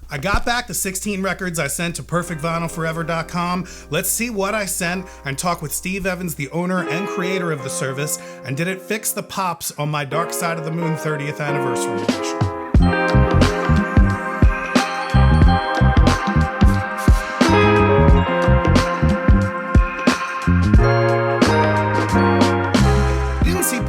I got back the 16 records I sent to PerfectVinylForever.com. Let's see what I sent and talk with Steve Evans, the owner and creator of the service, and did it fix the pops on my Dark Side of the Moon 30th anniversary edition.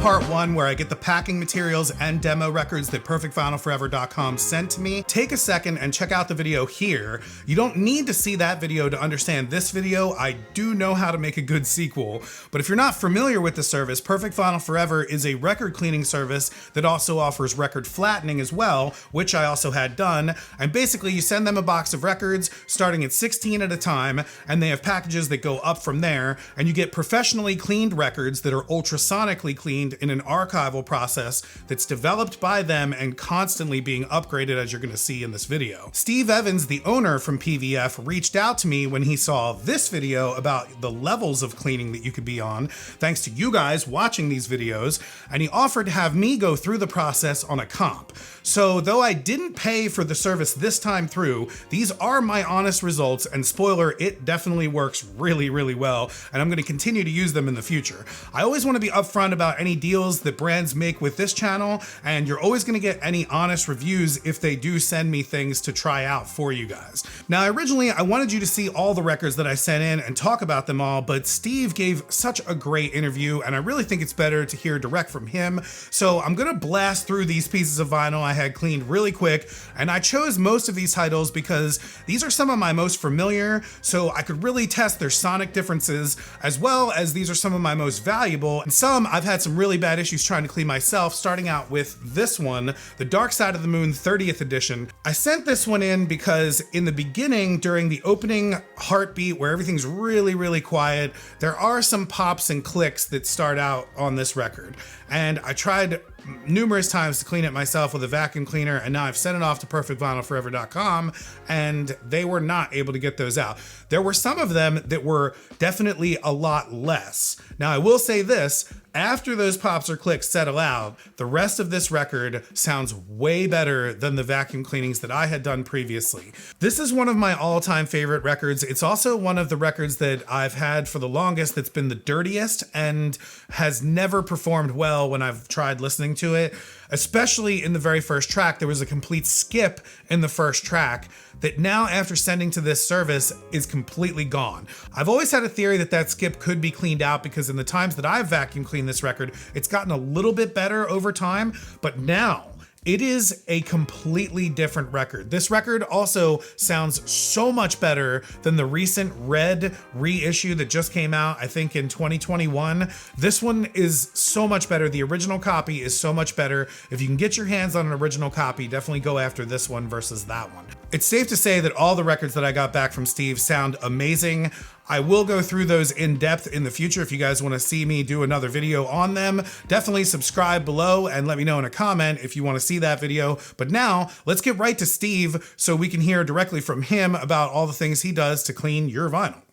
Part 1, where I get the packing materials and demo records that PerfectVinylForever.com sent to me. Take a second and check out the video here. You don't need to see that video to understand this video. I do know how to make a good sequel, but if you're not familiar with the service, Perfect Vinyl Forever is a record cleaning service that also offers record flattening as well, which I also had done. And basically you send them a box of records starting at 16 at a time, and they have packages that go up from there, and you get professionally cleaned records that are ultrasonically cleaned in an archival process that's developed by them and constantly being upgraded, as you're going to see in this video. Steve Evans, the owner from PVF, reached out to me when he saw this video about the levels of cleaning that you could be on, thanks to you guys watching these videos, and he offered to have me go through the process on a comp. So though I didn't pay for the service this time through, these are my honest results, and spoiler, it definitely works really, really well, and I'm going to continue to use them in the future. I always want to be upfront about any deals that brands make with this channel, and you're always going to get any honest reviews if they do send me things to try out for you guys. Now, originally I wanted you to see all the records that I sent in and talk about them all, but Steve gave such a great interview, and I really think it's better to hear direct from him. So I'm going to blast through these pieces of vinyl I had cleaned really quick, and I chose most of these titles because these are some of my most familiar, so I could really test their sonic differences, as well as these are some of my most valuable, and some I've had some really bad issues trying to clean myself, starting out with this one, the Dark Side of the Moon 30th edition. I sent this one in because in the beginning, during the opening heartbeat where everything's really, really quiet, there are some pops and clicks that start out on this record. And I tried numerous times to clean it myself with a vacuum cleaner, and now I've sent it off to PerfectVinylForever.com, and they were not able to get those out. There were some of them that were definitely a lot less. Now I will say this, after those pops or clicks settle out, the rest of this record sounds way better than the vacuum cleanings that I had done previously. This is one of my all-time favorite records. It's also one of the records that I've had for the longest that's been the dirtiest and has never performed well when I've tried listening to it. Especially in the very first track, there was a complete skip in the first track that now, after sending to this service, is completely gone. I've always had a theory that that skip could be cleaned out because in the times that I've vacuum cleaned this record, it's gotten a little bit better over time, but now it is a completely different record. This record also sounds so much better than the recent Red reissue that just came out, I think in 2021. This one is so much better. The original copy is so much better. If you can get your hands on an original copy, definitely go after this one versus that one. It's safe to say that all the records that I got back from Steve sound amazing. I will go through those in depth in the future. If you guys want to see me do another video on them, definitely subscribe below and let me know in a comment if you want to see that video. But now let's get right to Steve so we can hear directly from him about all the things he does to clean your vinyl.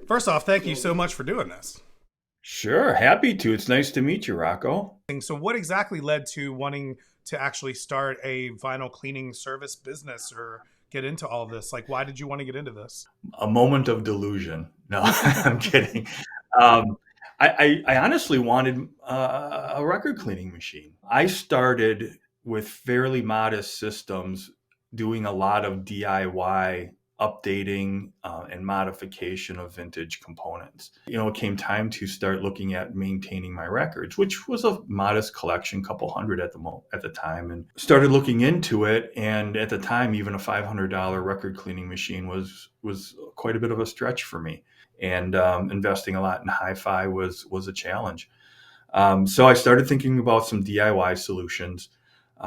First off, thank you so much for doing this. Sure, happy to. It's nice to meet you, Rocco. So what exactly led to wanting to actually start a vinyl cleaning service business or get into all of this? Like, why did you want to get into this? A moment of delusion. No, I'm kidding. I honestly wanted a record cleaning machine. I started with fairly modest systems, doing a lot of DIY updating and modification of vintage components. It came time to start looking at maintaining my records, which was a modest collection, couple hundred at the time, and started looking into it. And at the time, even a $500 record cleaning machine was quite a bit of a stretch for me. And investing a lot in hi-fi was a challenge. So I started thinking about some DIY solutions.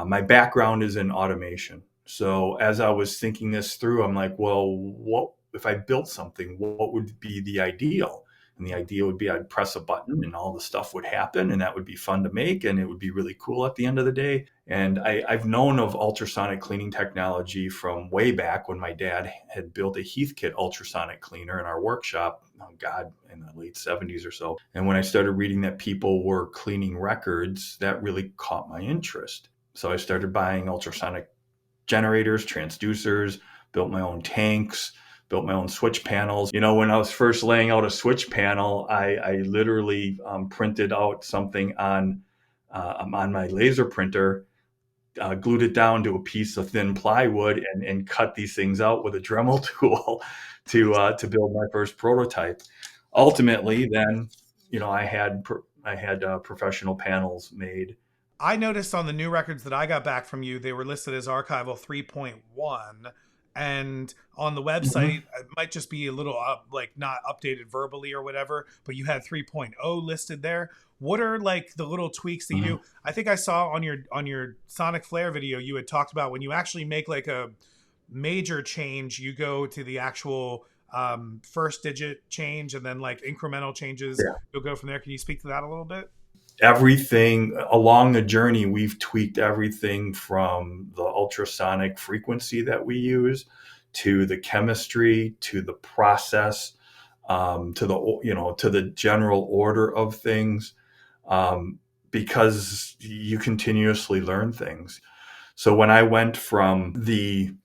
My background is in automation. So as I was thinking this through, I'm like, well, what if I built something? What would be the ideal? And the idea would be I'd press a button and all the stuff would happen, and that would be fun to make, and it would be really cool at the end of the day. And I've known of ultrasonic cleaning technology from way back when my dad had built a Heathkit ultrasonic cleaner in our workshop, in the late 70s or so. And when I started reading that people were cleaning records, that really caught my interest. So I started buying ultrasonic generators, transducers, built my own tanks, built my own switch panels. You know, when I was first laying out a switch panel, I literally printed out something on my laser printer, glued it down to a piece of thin plywood, and cut these things out with a Dremel tool to build my first prototype. Ultimately, then, you know, I had professional panels made. I noticed on the new records that I got back from you, they were listed as Archival 3.1. And on the website, Mhm. it might just be a little like not updated verbally or whatever, but you had 3.0 listed there. What are like the little tweaks that you do? Mhm. I think I saw on your Sonic Flare video, you had talked about when you actually make like a major change, you go to the actual first digit change, and then like incremental changes, Yeah. you'll go from there. Can you speak to that a little bit? Everything along the journey, we've tweaked everything from the ultrasonic frequency that we use to the chemistry to the process, to the general order of things, um, because you continuously learn things. So when I went from the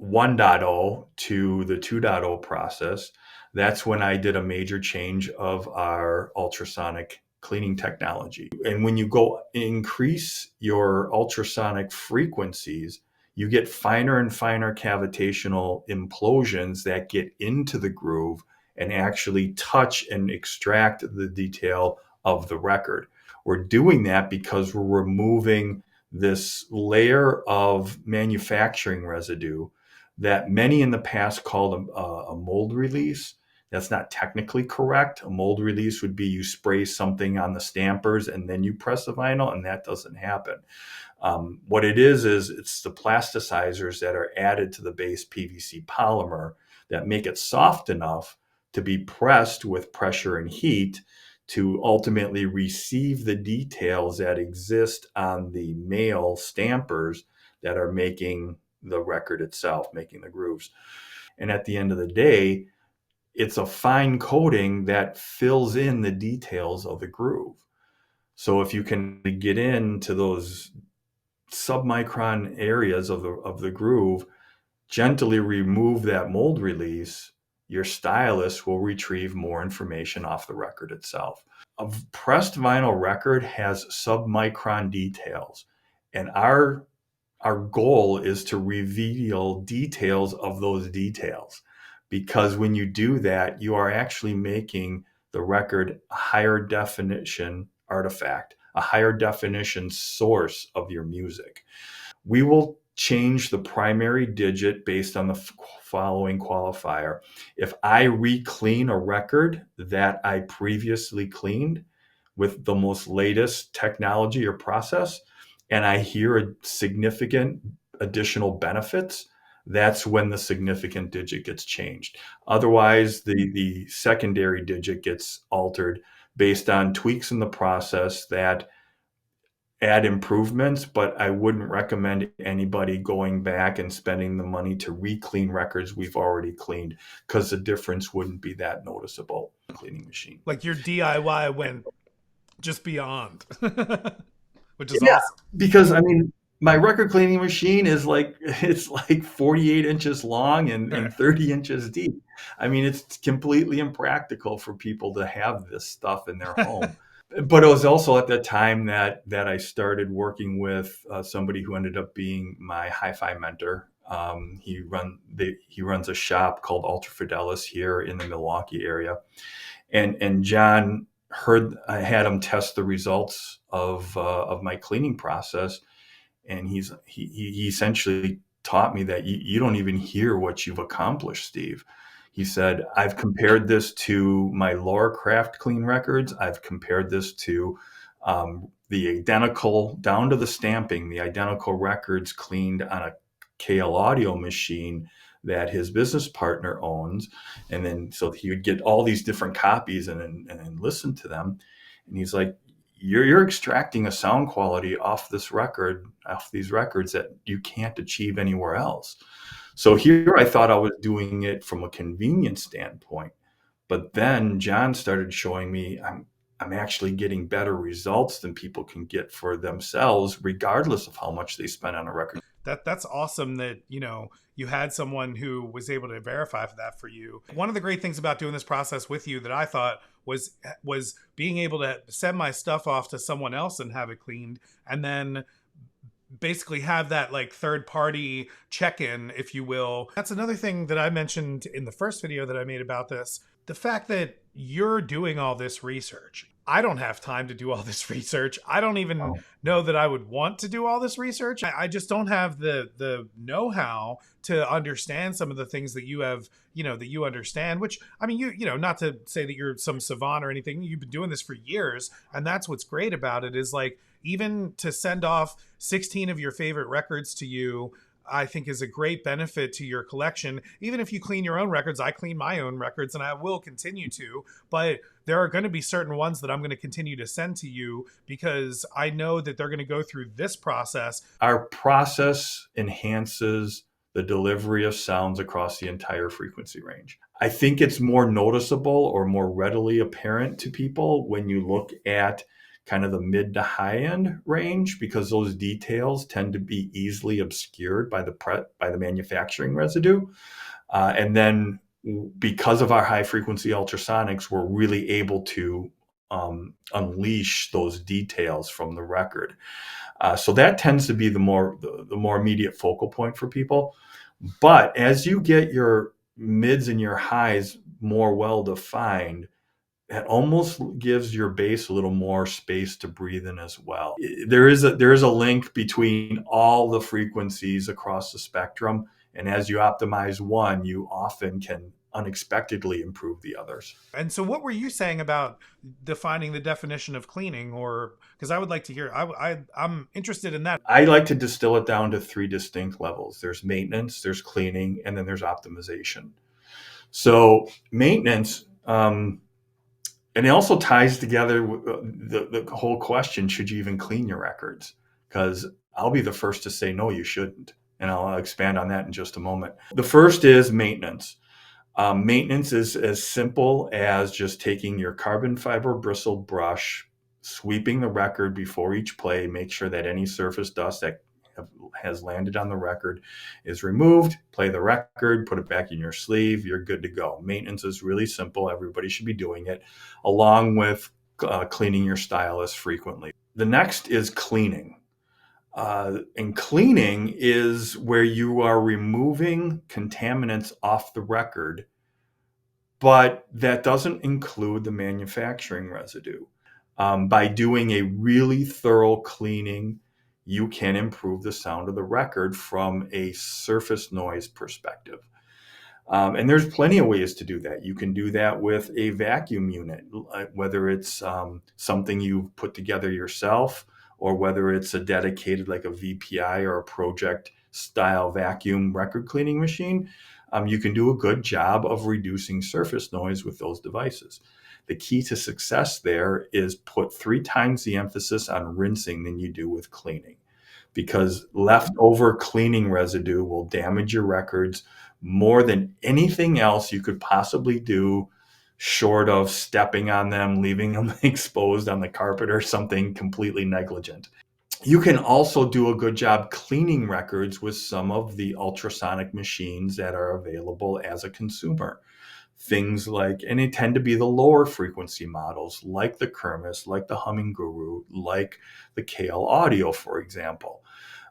1.0 to the 2.0 process, that's when I did a major change of our ultrasonic cleaning technology. And when you go increase your ultrasonic frequencies, you get finer and finer cavitational implosions that get into the groove and actually touch and extract the detail of the record. We're doing that because we're removing this layer of manufacturing residue that many in the past called a mold release. That's not technically correct. A mold release would be you spray something on the stampers and then you press the vinyl, and that doesn't happen. What it is it's the plasticizers that are added to the base PVC polymer that make it soft enough to be pressed with pressure and heat to ultimately receive the details that exist on the male stampers that are making the record itself, making the grooves. And at the end of the day, it's a fine coating that fills in the details of the groove. So if you can get into those submicron areas of the groove, gently remove that mold release, your stylus will retrieve more information off the record itself. A pressed vinyl record has submicron details, and our goal is to reveal details of those details, because when you do that, you are actually making the record a higher definition artifact, a higher definition source of your music. We will change the primary digit based on the following qualifier. If I re-clean a record that I previously cleaned with the most latest technology or process, and I hear a significant additional benefits, that's when the significant digit gets changed. Otherwise, the secondary digit gets altered based on tweaks in the process that add improvements, but I wouldn't recommend anybody going back and spending the money to re-clean records we've already cleaned, because the difference wouldn't be that noticeable. Cleaning machine. Like your DIY went just beyond, which is Yeah, awesome. because I mean, my record cleaning machine is like it's like 48 inches long and 30 inches deep. I mean, it's completely impractical for people to have this stuff in their home. But it was also at that time that I started working with somebody who ended up being my hi-fi mentor. He runs a shop called Ultra Fidelis here in the Milwaukee area, and John heard I had him test the results of my cleaning process, and he essentially taught me that you don't even hear what you've accomplished, Steve. He said, I've compared this to my Laura Craft clean records. I've compared this to the identical, down to the stamping, the identical records cleaned on a KL audio machine that his business partner owns. And then so he would get all these different copies and listen to them. And he's like, you're extracting a sound quality off this record, off these records, that you can't achieve anywhere else. So here I thought I was doing it from a convenience standpoint, but then John started showing me I'm actually getting better results than people can get for themselves, regardless of how much they spend on a record. That's awesome that, you had someone who was able to verify that for you. One of the great things about doing this process with you that I thought was being able to send my stuff off to someone else and have it cleaned, and then basically have that like third party check-in, if you will. That's another thing that I mentioned in the first video that I made about this. The fact that you're doing all this research. I don't have time to do all this research. I don't even know that I would want to do all this research. I just don't have the know-how to understand some of the things that you have, that you understand, which, I mean, not to say that you're some savant or anything. You've been doing this for years. And that's what's great about it, is like, even to send off 16 of your favorite records to you, I think is a great benefit to your collection. Even if you clean your own records, I clean my own records and I will continue to, but there are going to be certain ones that I'm going to continue to send to you because I know that they're going to go through this process. Our process enhances the delivery of sounds across the entire frequency range. I think it's more noticeable or more readily apparent to people when you look at kind of the mid to high end range, because those details tend to be easily obscured by the manufacturing residue. And then because of our high frequency ultrasonics, we're really able to unleash those details from the record. So that tends to be the more immediate focal point for people. But as you get your mids and your highs more well defined, that almost gives your bass a little more space to breathe in as well. There is a link between all the frequencies across the spectrum, and as you optimize one, you often can unexpectedly improve the others. And so what were you saying about defining the definition of cleaning? Or because I would like to hear, I'm interested in that. I like to distill it down to 3 distinct levels. There's maintenance, there's cleaning, and then there's optimization. So maintenance, and it also ties together the whole question, should you even clean your records? Because I'll be the first to say, no, you shouldn't. And I'll expand on that in just a moment. The first is maintenance. Maintenance is as simple as just taking your carbon fiber bristle brush, sweeping the record before each play, make sure that any surface dust that has landed on the record is removed, play the record, put it back in your sleeve, you're good to go. Maintenance is really simple. Everybody should be doing it, along with cleaning your stylus frequently. The next is cleaning. And cleaning is where you are removing contaminants off the record, but that doesn't include the manufacturing residue. By doing a really thorough cleaning, you can improve the sound of the record from a surface noise perspective. And there's plenty of ways to do that. You can do that with a vacuum unit, whether it's something you put together yourself, or whether it's a dedicated like a VPI or a project style vacuum record cleaning machine. You can do a good job of reducing surface noise with those devices. The key to success there is put 3 times the emphasis on rinsing than you do with cleaning, because leftover cleaning residue will damage your records more than anything else you could possibly do, short of stepping on them, leaving them exposed on the carpet, or something completely negligent. You can also do a good job cleaning records with some of the ultrasonic machines that are available as a consumer. Things like, and they tend to be the lower frequency models, like the Kermis, like the Humming Guru, like the KL Audio, for example.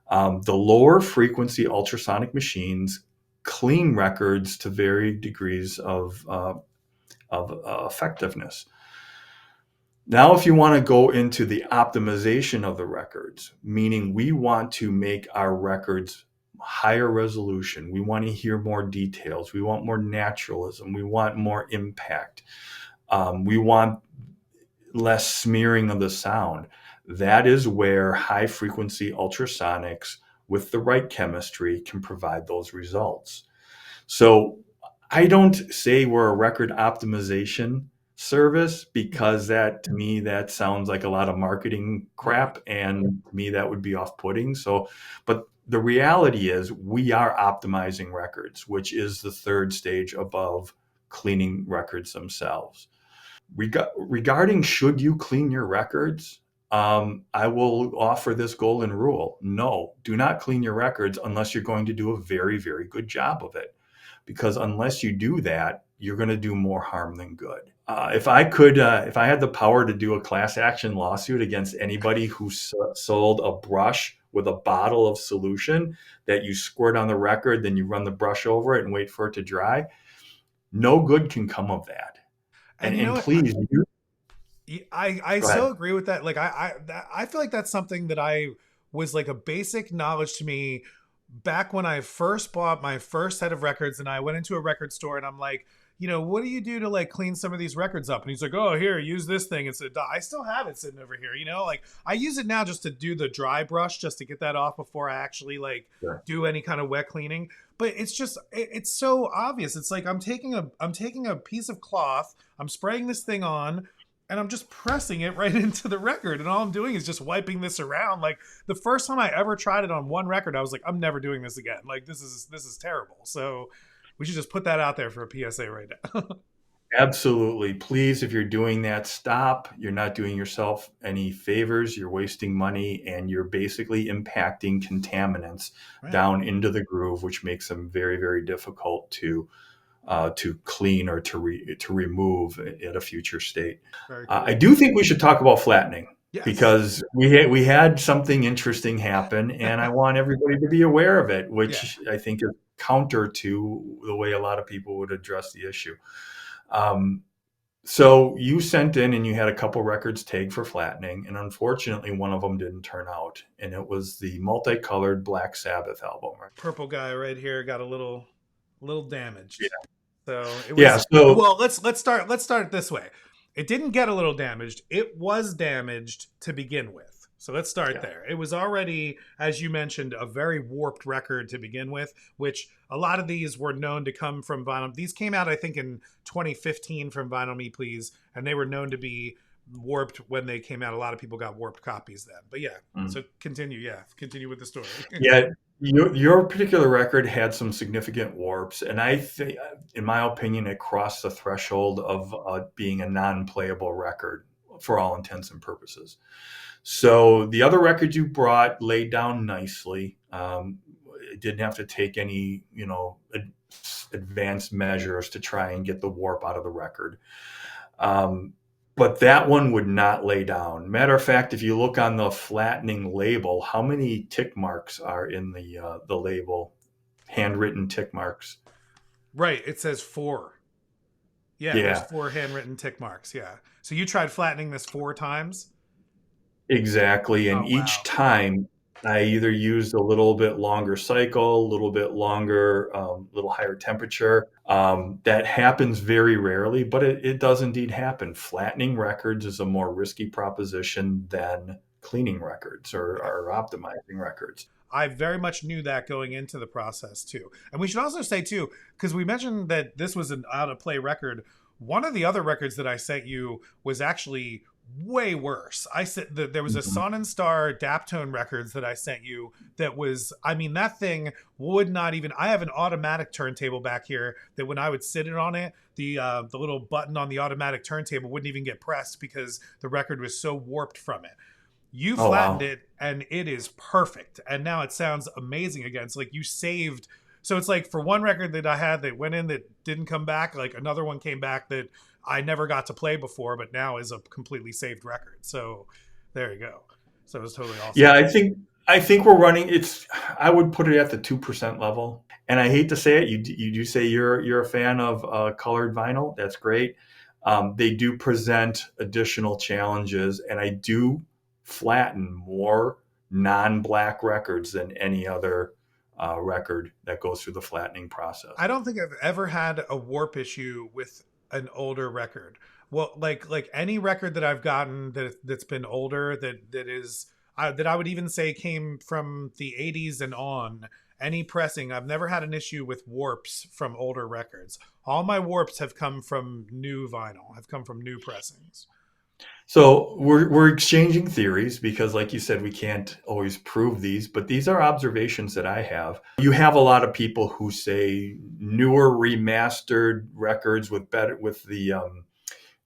The lower frequency ultrasonic machines clean records to varying degrees of effectiveness. Now, if you want to go into the optimization of the records, meaning we want to make our records higher resolution, we want to hear more details, we want more naturalism, we want more impact, we want less smearing of the sound. That is where high frequency ultrasonics with the right chemistry can provide those results. So I don't say we're a record optimization service, because that, to me, that sounds like a lot of marketing crap, and to me that would be off-putting. So, but the reality is we are optimizing records, which is the third stage above cleaning records themselves. Regarding should you clean your records, I will offer this golden rule. No, do not clean your records unless you're going to do a very, very good job of it. Because unless you do that, you're going to do more harm than good. If I had the power to do a class action lawsuit against anybody who sold a brush with a bottle of solution that you squirt on the record, then you run the brush over it and wait for it to dry, no good can come of that. And you know And what? please, I go ahead. so agree with that. Like I feel like that's something that I was like a basic knowledge to me back when I first bought my first set of records, and I went into a record store and I'm like, what do you do to like clean some of these records up? And he's like, oh, here, use this thing. It's I still have it sitting over here. Like I use it now just to do the dry brush, just to get that off before I actually like Sure. do any kind of wet cleaning. But it's just it's so obvious. It's like I'm taking a piece of cloth, I'm spraying this thing on, and I'm just pressing it right into the record. And all I'm doing is just wiping this around. Like the first time I ever tried it on one record, I was like, I'm never doing this again. Like this is terrible. So we should just put that out there for a PSA right now. Absolutely. Please, if you're doing that, stop. You're not doing yourself any favors. You're wasting money, and you're basically impacting contaminants Right. down into the groove, which makes them very, very difficult to clean or to remove at a future state. Very cool. I do think we should talk about flattening, Yes. because we had something interesting happen, and I want everybody to be aware of it, which I think is counter to the way a lot of people would address the issue. So you sent in and you had a couple records tagged for flattening, and unfortunately one of them didn't turn out, and it was the multicolored Black Sabbath album. Purple guy right here got a little damaged. Yeah. So it was, Yeah. So well, let's start it this way. It didn't get a little damaged. It was damaged to begin with. So let's start there. It was already, as you mentioned, a very warped record to begin with, which a lot of these were known to come from vinyl. These came out, I think, in 2015 from Vinyl Me Please, and they were known to be warped when they came out. A lot of people got warped copies then. But so continue with the story. yeah, your particular record had some significant warps, and I think, in my opinion, it crossed the threshold of being a non-playable record for all intents and purposes. So the other record you brought laid down nicely. It didn't have to take any, advanced measures to try and get the warp out of the record. But that one would not lay down. Matter of fact, if you look on the Flattening label, how many tick marks are in the label? Handwritten tick marks. Right. It says 4. Yeah. There's 4 handwritten tick marks. Yeah. So you tried flattening this 4 times? Exactly. And each time I either used a little bit longer cycle, a little bit longer, little higher temperature. That happens very rarely, but it does indeed happen. Flattening records is a more risky proposition than cleaning records or optimizing records. I very much knew that going into the process too. And we should also say too, because we mentioned that this was an out of play record. One of the other records that I sent you was actually way worse. I said that there was a Son and Star Daptone records that I sent you that was, I mean, that thing would not even, I have an automatic turntable back here that when I would sit it on it, the little button on the automatic turntable wouldn't even get pressed because the record was so warped from it. You flattened it and it is perfect. And now it sounds amazing again. It's like you saved. So it's like for one record that I had that went in that didn't come back, like another one came back that I never got to play before, but now is a completely saved record. So there you go. So it was totally awesome. Yeah, I think we're running. I would put it at the 2% level. And I hate to say it, you do say you're a fan of colored vinyl. That's great. They do present additional challenges, and I do flatten more non-black records than any other record that goes through the flattening process. I don't think I've ever had a warp issue with an older record. Well, like any record that I've gotten that's been older that is that I would even say came from the 80s and on, any pressing, I've never had an issue with warps from older records. All my warps have come from new vinyl, have come from new pressings. So we're exchanging theories because, like you said, we can't always prove these, but these are observations that I have. You have a lot of people who say newer remastered records with the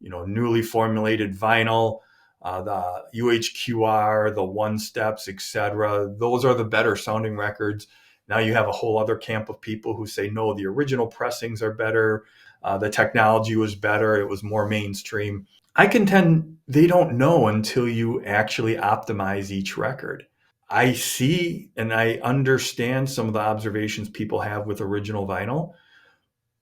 newly formulated vinyl the UHQR, the one steps, etc. Those are the better sounding records. Now you have a whole other camp of people who say, no, the original pressings are better. The technology was better. It was more mainstream. I contend they don't know until you actually optimize each record. I see and I understand some of the observations people have with original vinyl,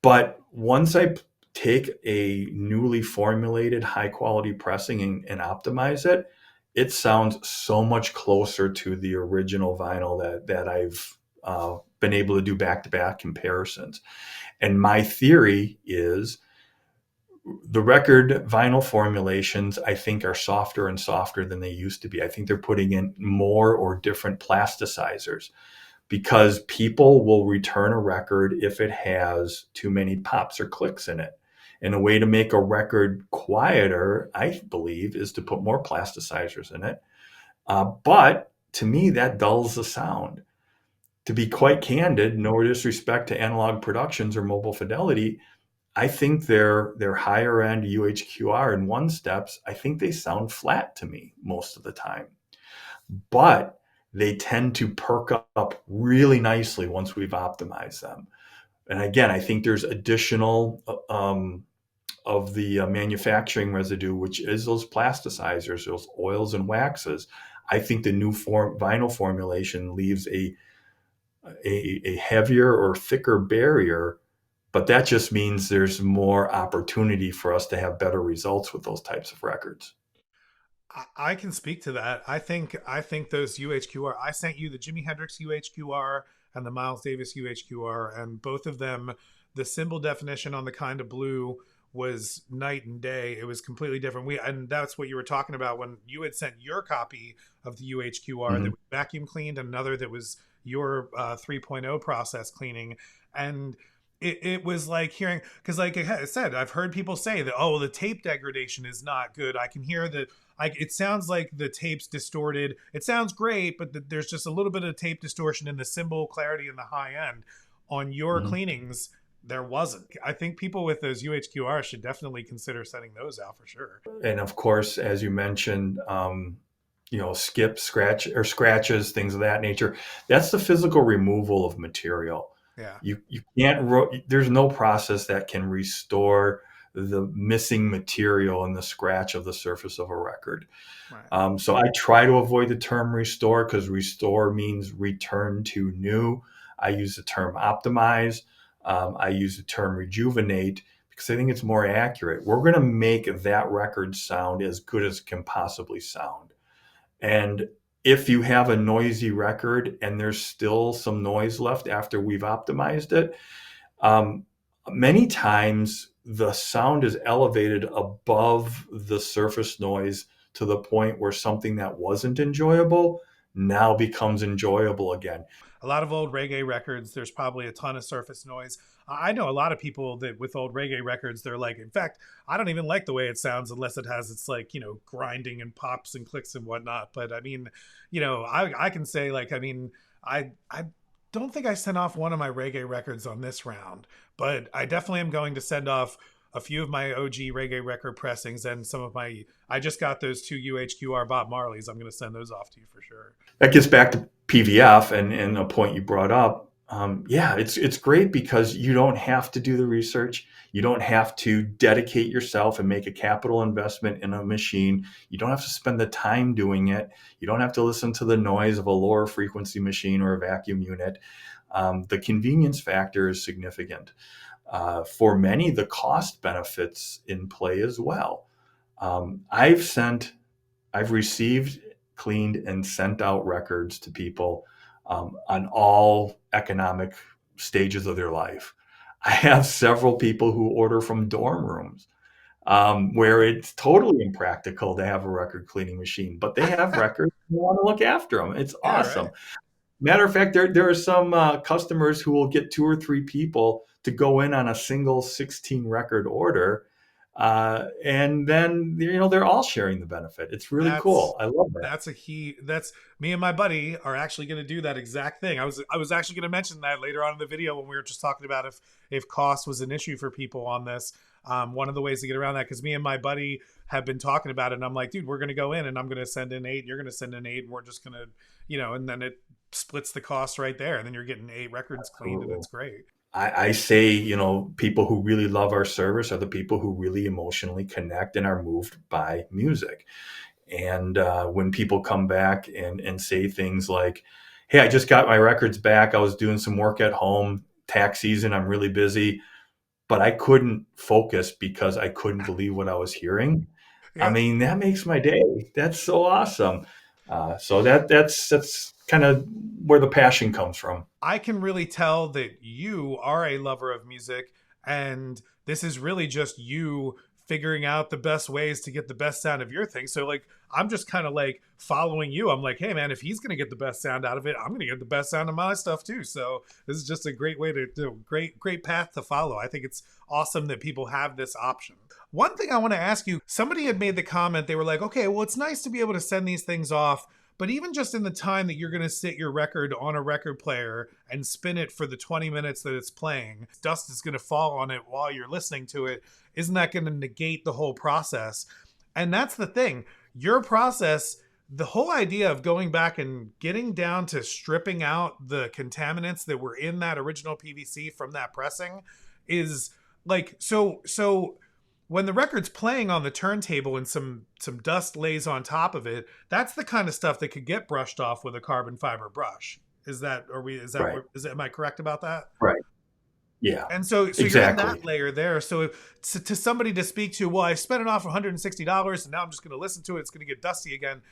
but once I take a newly formulated high quality pressing and optimize it, it sounds so much closer to the original vinyl that I've been able to do back to back comparisons. And my theory is the record vinyl formulations, I think, are softer and softer than they used to be. I think they're putting in more or different plasticizers because people will return a record if it has too many pops or clicks in it. And a way to make a record quieter, I believe, is to put more plasticizers in it. But to me, that dulls the sound. To be quite candid, no disrespect to Analog Productions or Mobile Fidelity, I think their higher end UHQR and one steps, I think they sound flat to me most of the time. But they tend to perk up really nicely once we've optimized them. And again, I think there's additional of the manufacturing residue, which is those plasticizers, those oils and waxes. I think the new vinyl formulation leaves a heavier or thicker barrier, but that just means there's more opportunity for us to have better results with those types of records. I can speak to that. I think those UHQR. I sent you the Jimi Hendrix UHQR and the Miles Davis UHQR, and both of them, the symbol definition on the Kind of Blue was night and day. It was completely different. And that's what you were talking about when you had sent your copy of the UHQR that was vacuum cleaned, and another that was your 3.0 process cleaning, and it was like hearing, because like I said, I've heard people say that, oh, the tape degradation is not good. I can hear that. It sounds like the tape's distorted. It sounds great, but there's just a little bit of tape distortion in the cymbal clarity in the high end. On your cleanings, there wasn't. I think people with those UHQR should definitely consider sending those out for sure. And of course, as you mentioned, skip, scratch, or scratches, things of that nature. That's the physical removal of material. Yeah. You can't. There's no process that can restore the missing material and the scratch of the surface of a record. Right. So I try to avoid the term restore because restore means return to new. I use the term optimize. I use the term rejuvenate because I think it's more accurate. We're going to make that record sound as good as it can possibly sound. And if you have a noisy record and there's still some noise left after we've optimized it, many times the sound is elevated above the surface noise to the point where something that wasn't enjoyable now becomes enjoyable again. A lot of old reggae records, there's probably a ton of surface noise. I know a lot of people that with old reggae records, they're like, in fact, I don't even like the way it sounds unless it has its like, grinding and pops and clicks and whatnot. But I mean, I can say like, I mean, I don't think I sent off one of my reggae records on this round, but I definitely am going to send off a few of my OG reggae record pressings and some of I just got those two UHQR Bob Marleys. I'm going to send those off to you for sure. That gets back to PVF and a point you brought up. It's great because you don't have to do the research. You don't have to dedicate yourself and make a capital investment in a machine. You don't have to spend the time doing it. You don't have to listen to the noise of a lower frequency machine or a vacuum unit. The convenience factor is significant. For many, the cost benefits in play as well. I've received, cleaned, and sent out records to people on all economic stages of their life. I have several people who order from dorm rooms where it's totally impractical to have a record cleaning machine, but they have records and want to look after them. It's awesome. Right. Matter of fact, there are some customers who will get 2 or 3 people to go in on a single 16 record order And then, they're all sharing the benefit. It's really That's cool. I love that. that's me and my buddy are actually going to do that exact thing. I was actually going to mention that later on in the video when we were just talking about if cost was an issue for people on this. One of the ways to get around that, because me and my buddy have been talking about it, and I'm like, dude, we're going to go in and I'm going to send in 8, you're going to send in 8, and we're just going to, and then it splits the cost right there, and then you're getting 8 records cleaned, and it's great. I say, people who really love our service are the people who really emotionally connect and are moved by music. And when people come back and say things like, hey, I just got my records back. I was doing some work at home, tax season, I'm really busy, but I couldn't focus because I couldn't believe what I was hearing. Yeah. I mean, that makes my day. That's so awesome. So that's kind of where the passion comes from. I can really tell that you are a lover of music, and this is really just you figuring out the best ways to get the best sound of your thing. So like, I'm just kind of like following you. I'm like, hey man, if he's going to get the best sound out of it, I'm going to get the best sound of my stuff too. So this is just a great way to do, great path to follow. I think it's awesome that people have this option. One thing I want to ask you, somebody had made the comment, they were like, okay, well, it's nice to be able to send these things off, but even just in the time that you're going to sit your record on a record player and spin it for the 20 minutes that it's playing, dust is going to fall on it while you're listening to it. Isn't that going to negate the whole process? And that's the thing. Your process, the whole idea of going back and getting down to stripping out the contaminants that were in that original PVC from that pressing is like, so when the record's playing on the turntable and some dust lays on top of it, that's the kind of stuff that could get brushed off with a carbon fiber brush. Right. Am I correct about that? Right. Yeah. And so exactly. You're in that layer there. So to somebody to speak to, well, I spent it off $160 and now I'm just going to listen to it. It's going to get dusty again.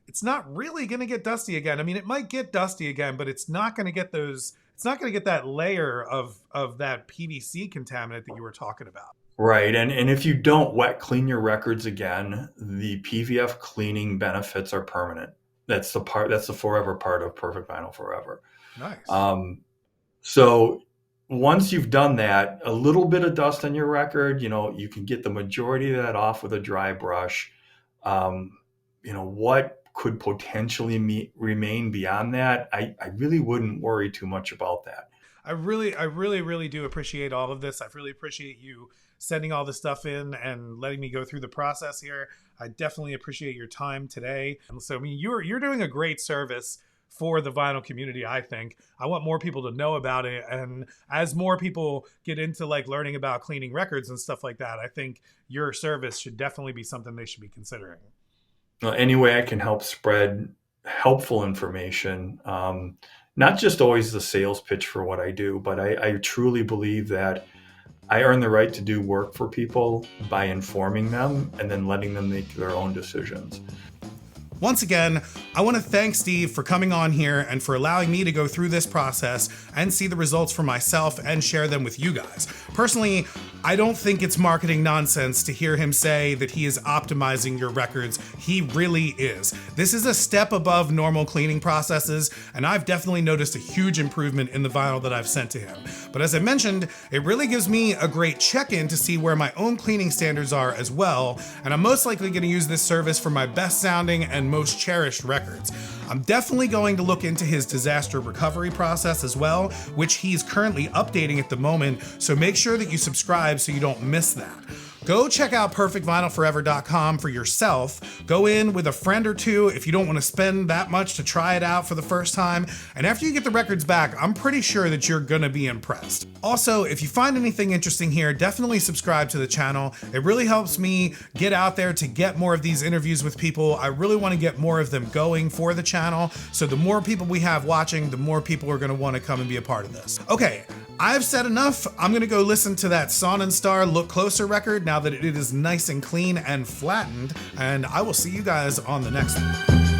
It's not really going to get dusty again. I mean, it might get dusty again, but it's not going to get it's not going to get that layer of that PVC contaminant that you were talking about. Right. And if you don't wet clean your records again, the PVF cleaning benefits are permanent. That's the forever part of Perfect Vinyl Forever. Nice. So once you've done that, a little bit of dust on your record, you can get the majority of that off with a dry brush. What could potentially remain beyond that, I really wouldn't worry too much about that. I really do appreciate all of this. I really appreciate you sending all this stuff in and letting me go through the process here. I definitely appreciate your time today. And so, I mean, you're doing a great service for the vinyl community. I think I want more people to know about it. And as more people get into like learning about cleaning records and stuff like that, I think your service should definitely be something they should be considering. Well, any way I can help spread helpful information, not just always the sales pitch for what I do, but I truly believe that I earn the right to do work for people by informing them and then letting them make their own decisions. Once again, I want to thank Steve for coming on here and for allowing me to go through this process and see the results for myself and share them with you guys. Personally, I don't think it's marketing nonsense to hear him say that he is optimizing your records. He really is. This is a step above normal cleaning processes, and I've definitely noticed a huge improvement in the vinyl that I've sent to him. But as I mentioned, it really gives me a great check-in to see where my own cleaning standards are as well, and I'm most likely going to use this service for my best sounding and most cherished records. I'm definitely going to look into his disaster recovery process as well, which he's currently updating at the moment, so make sure that you subscribe so you don't miss that. Go check out PerfectVinylForever.com for yourself. Go in with a friend or two if you don't want to spend that much to try it out for the first time. And after you get the records back, I'm pretty sure that you're gonna be impressed. Also, if you find anything interesting here, definitely subscribe to the channel. It really helps me get out there to get more of these interviews with people. I really want to get more of them going for the channel. So the more people we have watching, the more people are gonna want to come and be a part of this. Okay, I've said enough. I'm gonna go listen to that Son & Star Look Closer record now that it is nice and clean and flattened, and I will see you guys on the next one.